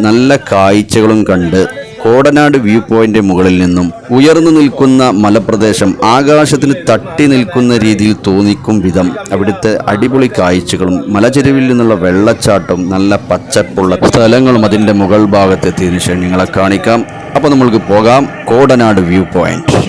നല്ല കാഴ്ചകളും കണ്ട് കോടനാട് വ്യൂ പോയിന്റ് മുകളിൽ നിന്നും ഉയർന്നു നിൽക്കുന്ന മലപ്രദേശം ആകാശത്തിന് തട്ടി നിൽക്കുന്ന രീതിയിൽ തോന്നിക്കും വിധം അവിടുത്തെ അടിപൊളി കാഴ്ചകളും മലചെരുവിൽ നിന്നുള്ള വെള്ളച്ചാട്ടവും നല്ല പച്ചപ്പുള്ള സ്ഥലങ്ങളും അതിൻ്റെ മുകൾ ഭാഗത്തെത്തിയതിനു ശേഷം നിങ്ങളെ കാണിക്കാം. അപ്പോൾ നമ്മൾക്ക് പോകാം കോടനാട് വ്യൂ പോയിന്റ്.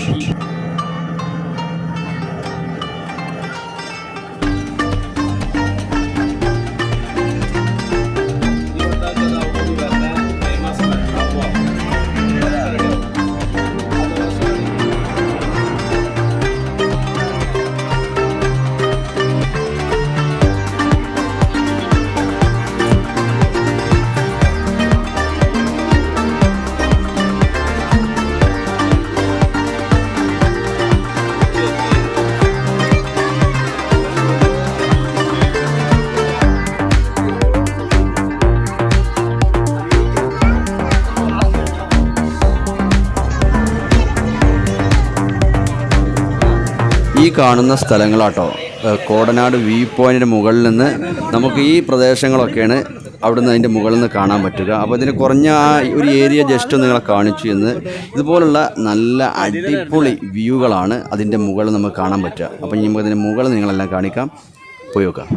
ഈ കാണുന്ന സ്ഥലങ്ങളാട്ടോ കോടനാട് വ്യൂ പോയിന്റിന് മുകളിൽ നിന്ന് നമുക്ക് ഈ പ്രദേശങ്ങളൊക്കെയാണ് അവിടുന്ന് അതിൻ്റെ മുകളിൽ നിന്ന് കാണാൻ പറ്റുക. അപ്പോൾ ഇതിന് കുറഞ്ഞ ഒരു ഏരിയ ജസ്റ്റ് നിങ്ങളെ കാണിച്ചു എന്ന്. ഇതുപോലുള്ള നല്ല അടിപൊളി വ്യൂകളാണ് അതിൻ്റെ മുകളിൽ നമുക്ക് കാണാൻ പറ്റുക. അപ്പോൾ ഇനി നമുക്ക് ഇതിൻ്റെ മുകളിൽ നിങ്ങളെല്ലാം കാണിക്കാം, പോയി നോക്കാം.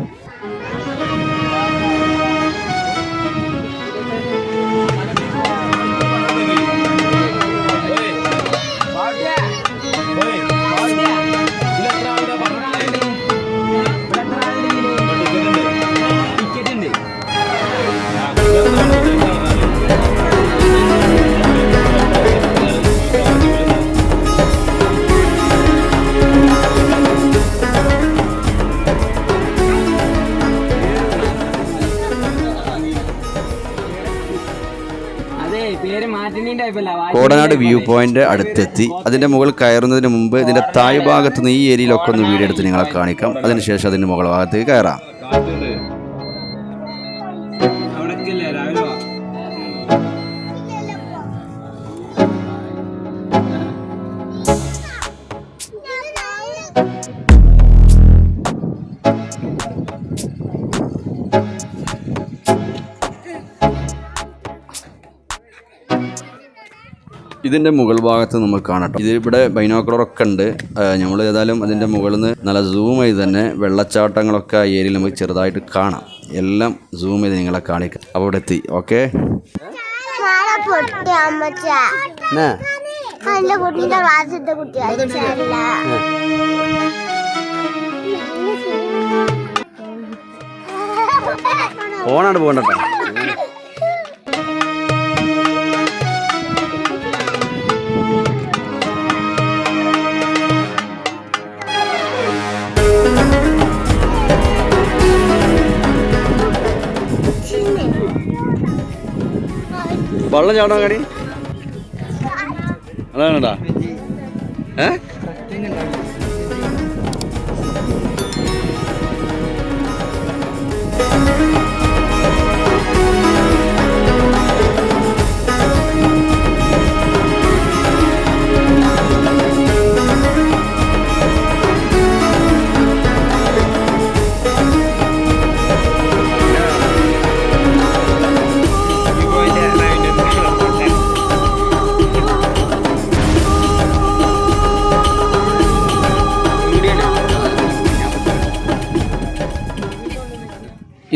കോടനാട് വ്യൂ പോയിന്റ് അടുത്തെത്തി. അതിൻ്റെ മുകളിൽ കയറുന്നതിന് മുമ്പ് ഇതിൻ്റെ താഴ് ഭാഗത്ത് നിന്ന് ഈ ഏരിയയിലൊക്കെ ഒന്ന് വീഡിയോ എടുത്ത് നിങ്ങളെ കാണിക്കാം. അതിനുശേഷം അതിൻ്റെ മുകൾ ഭാഗത്തേക്ക് കയറാം. ഇതിൻ്റെ മുകൾ ഭാഗത്ത് നമുക്ക് കാണാം. ഇതിവിടെ ബൈനോക്കുലറൊക്കെ ഉണ്ട്. നമ്മൾ ഏതായാലും അതിൻ്റെ മുകളിൽ നിന്ന് നല്ല സൂം ചെയ്ത് തന്നെ വെള്ളച്ചാട്ടങ്ങളൊക്കെ ആ ഏരിയയിൽ നമുക്ക് ചെറുതായിട്ട് കാണാം. എല്ലാം സൂം ചെയ്ത് നിങ്ങളെ കാണിക്കാം. അപ്പോൾ ഇവിടെ എത്തി. ഓക്കെ, ഫോണാണ് പോകണ്ട. വെള്ളം ചാടാൻ കടി അതാണടാ.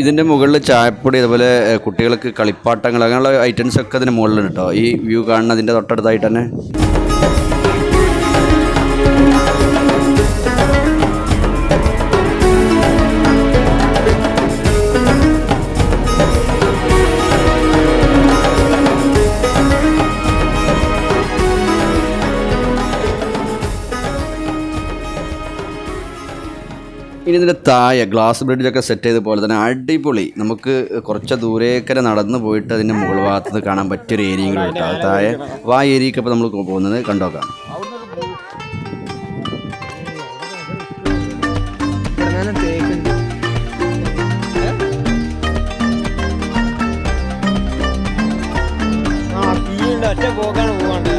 ഇതിൻ്റെ മുകളിൽ ചായപ്പൊടി, അതുപോലെ കുട്ടികൾക്ക് കളിപ്പാട്ടങ്ങൾ, അങ്ങനെയുള്ള ഐറ്റംസ് ഒക്കെ അതിന് മുകളിലുണ്ട് കേട്ടോ. ഈ വ്യൂ കാണുന്നതിൻ്റെ തൊട്ടടുത്തായിട്ട് തന്നെ. ഇനി ഇതിൻ്റെ താഴെ ഗ്ലാസ് ബ്രിഡ്ജൊക്കെ സെറ്റ് ചെയ്ത പോലെ തന്നെ അടിപൊളി, നമുക്ക് കുറച്ച് ദൂരേക്കരെ നടന്ന് പോയിട്ട് അതിൻ്റെ മുകൾ ഭാഗത്ത് കാണാൻ പറ്റിയൊരു ഏരിയയും കൂടെ കേട്ടോ. അത് താഴെ ആ ഏരിയക്ക് ഇപ്പോൾ നമ്മൾ പോകുന്നത് കണ്ടോക്കാം. പോകാണ് പോകാണ്ട്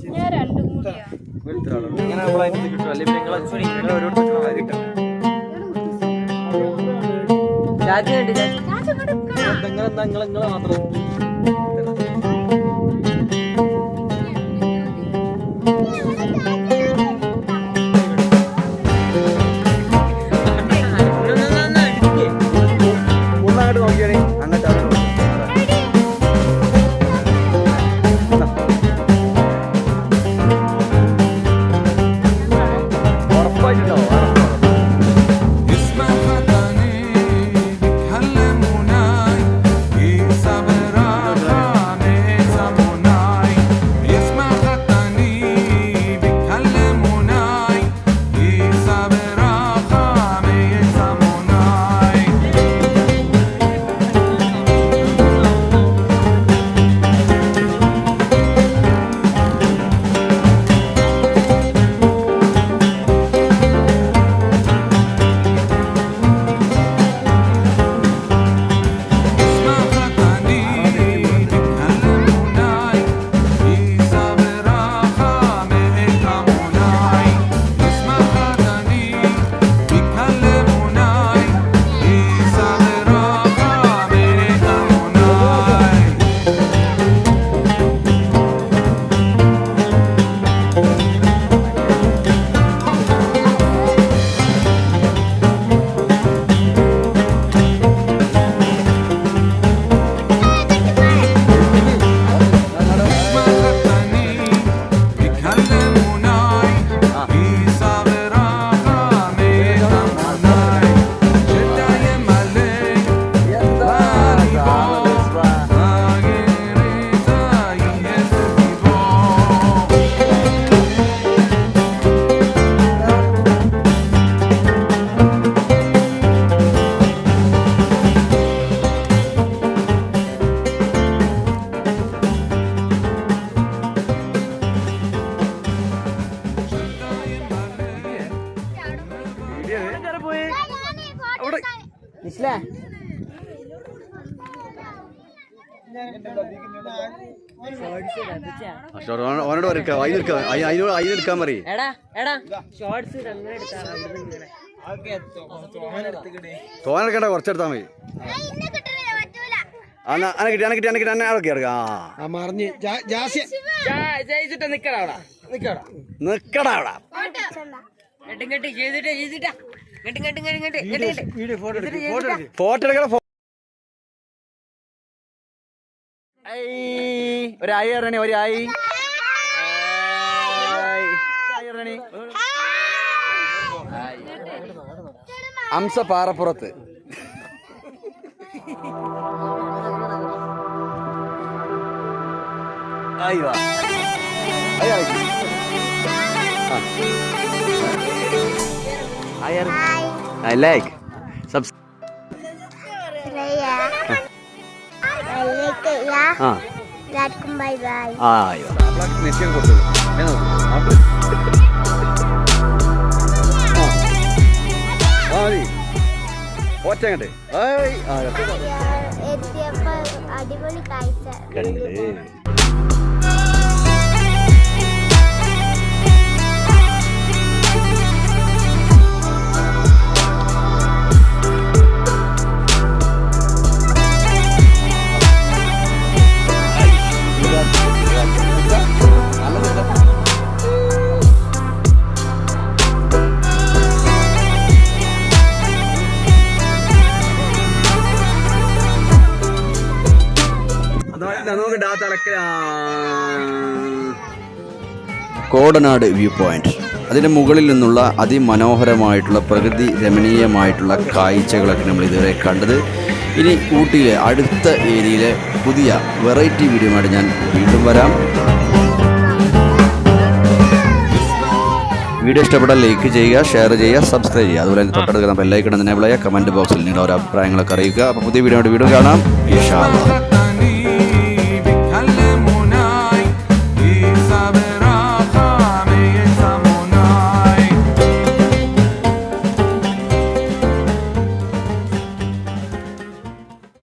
ഞാൻ രണ്ടും കൂടിയാ. ഇങ്ങനെ നമ്മളതിന് കിട്ടും അല്ലെങ്കിൽ നിങ്ങൾ ഓരോരുത്തർ കിട്ടണം. നിങ്ങളെ മാത്രം ഒന്നായിട്ട് നോക്കിയാണേ അങ്ങോട്ട് ഉറപ്പായിട്ടുണ്ടോ? ഓനോട് അതിനെടുക്കാൻ പറയും. തോനെടുക്കണ്ട, കുറച്ചെടുത്താ മതി. ഫോട്ടോ എടുക്കണം. ഒരു ആയി ഇറങ്ങി, ഒരു ആയി അംസ പാറപ്പുറത്ത്. I like. Bye bye. ഒറ്റങ്ങട്ടെ അടിപൊളി കാഴ്ച കണ്ടേ. കോടനാട് വ്യൂ പോയിന്റ്, അതിൻ്റെ മുകളിൽ നിന്നുള്ള അതിമനോഹരമായിട്ടുള്ള പ്രകൃതി രമണീയമായിട്ടുള്ള കാഴ്ചകളൊക്കെ നമ്മൾ ഇതുവരെ കണ്ടത്. ഇനി ഊട്ടിയിലെ അടുത്ത ഏരിയയിലെ പുതിയ വെറൈറ്റി വീഡിയോ ആയിട്ട് ഞാൻ വീണ്ടും വരാം. വീഡിയോ ഇഷ്ടപ്പെട്ടാൽ ലൈക്ക് ചെയ്യുക, ഷെയർ ചെയ്യുക, സബ്സ്ക്രൈബ് ചെയ്യുക. അതുപോലെ തൊട്ടടുത്ത് ബെല്ലൈക്കൺ എനേബിൾ ചെയ്യുക. കമൻറ്റ് ബോക്സിൽ നിങ്ങളുടെ ഓരോ അഭിപ്രായങ്ങളൊക്കെ അറിയിക്കുക. അപ്പോൾ പുതിയ വീഡിയോ കാണാം. ഇൻഷാ അല്ലാഹ്.